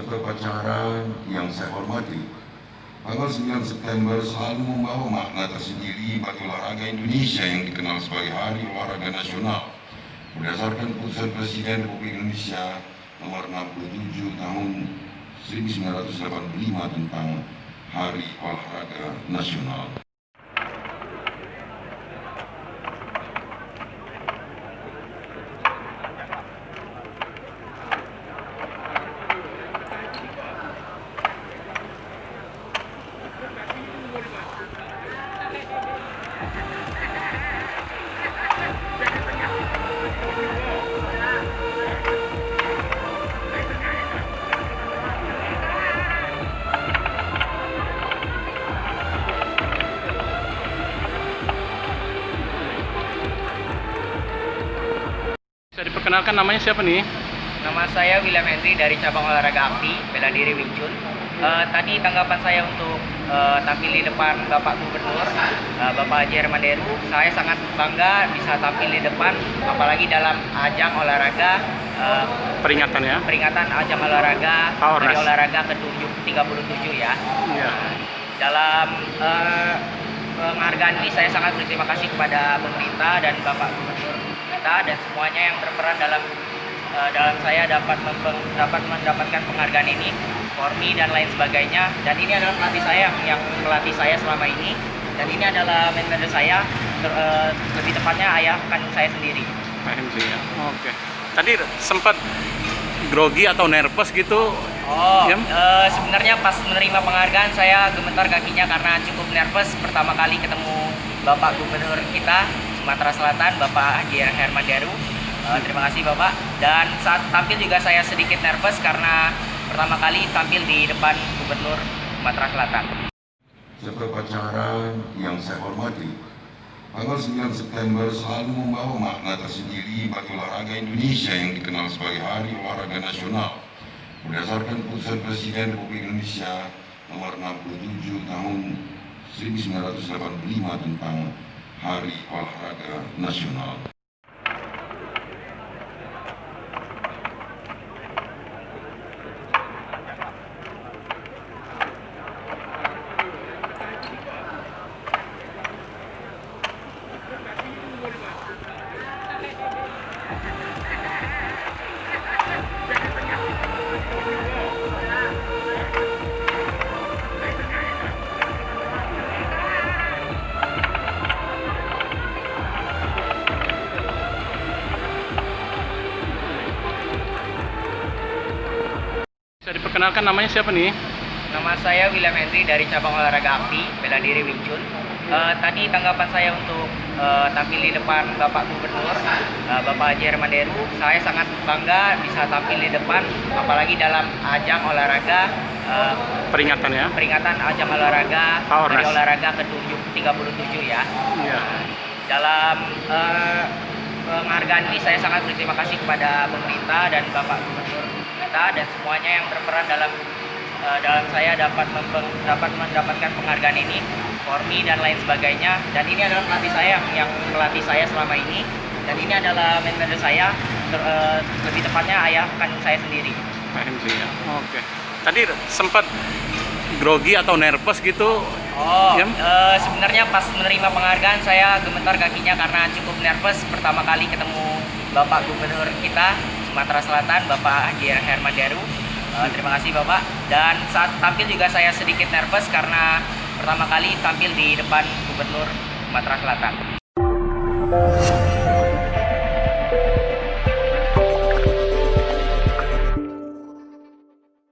Upacara yang saya hormati, tanggal 9 September selalu membawa makna tersendiri bagi olahraga Indonesia yang dikenal sebagai Hari Olahraga Nasional. Berdasarkan Putusan Presiden Republik Indonesia nomor 67 tahun 1985 tentang Hari Olahraga Nasional. Bisa diperkenalkan namanya siapa nih? Nama saya William Henry dari cabang olahraga akti bela diri Wing Chun. Tadi tanggapan saya untuk tampil di depan Bapak Gubernur, Bapak Haji Herman Deru. Saya sangat bangga bisa tampil di depan, apalagi dalam ajang olahraga peringatan ajang olahraga Hari Olahraga ke-37 ya. Iya. Dalam penghargaan ini saya sangat berterima kasih kepada pemerintah dan Bapak Gubernur kita dan semuanya yang berperan dalam saya dapat mendapatkan penghargaan ini, Formi dan lain sebagainya. Dan ini adalah pelatih saya yang melatih saya selama ini, dan ini adalah manajer saya, lebih tepatnya ayah kandung saya sendiri. Pak Henry ya. Oke. Tadi sempat grogi atau nervous gitu? Ya? Sebenarnya pas menerima penghargaan saya gemetar kakinya karena cukup nervous. Pertama kali ketemu Bapak Gubernur kita Sumatera Selatan, Bapak Haji Herman Deru. Terima kasih Bapak. Dan saat tampil juga saya sedikit nervous karena pertama kali tampil di depan Gubernur Sumatera Selatan. Upacara yang saya hormati, tanggal 9 September selalu membawa makna tersendiri bagi olahraga Indonesia yang dikenal sebagai Hari Olahraga Nasional. Berdasarkan Putusan Presiden Republik Indonesia nomor 67 tahun 1985 tentang Hari Olahraga Nasional. Bisa diperkenalkan namanya siapa nih? Nama saya William Henry dari cabang olahraga akti bela diri Wing Chun. Tadi tanggapan saya untuk tampil di depan Bapak Gubernur, Bapak Haji Herman Deru. Saya sangat bangga bisa tampil di depan, apalagi dalam ajang olahraga peringatan ajang olahraga Hari Olahraga ke-37 ya. Iya. Dalam penghargaan ini saya sangat berterima kasih kepada pemerintah dan Bapak Gubernur kita dan semuanya yang berperan dalam saya dapat mendapatkan penghargaan ini, Formi dan lain sebagainya. Dan ini adalah pelatih saya yang melatih saya selama ini, dan ini adalah manajer saya, lebih tepatnya ayah kandung saya sendiri. Pak Henry ya. Oke. Tadi sempat grogi atau nervous gitu? Ya? Sebenarnya pas menerima penghargaan saya gemetar kakinya karena cukup nervous. Pertama kali ketemu Bapak Gubernur kita Sumatera Selatan, Bapak Haji Herman Deru. Terima kasih Bapak. Dan saat tampil juga saya sedikit nervous karena pertama kali tampil di depan Gubernur Sumatera Selatan.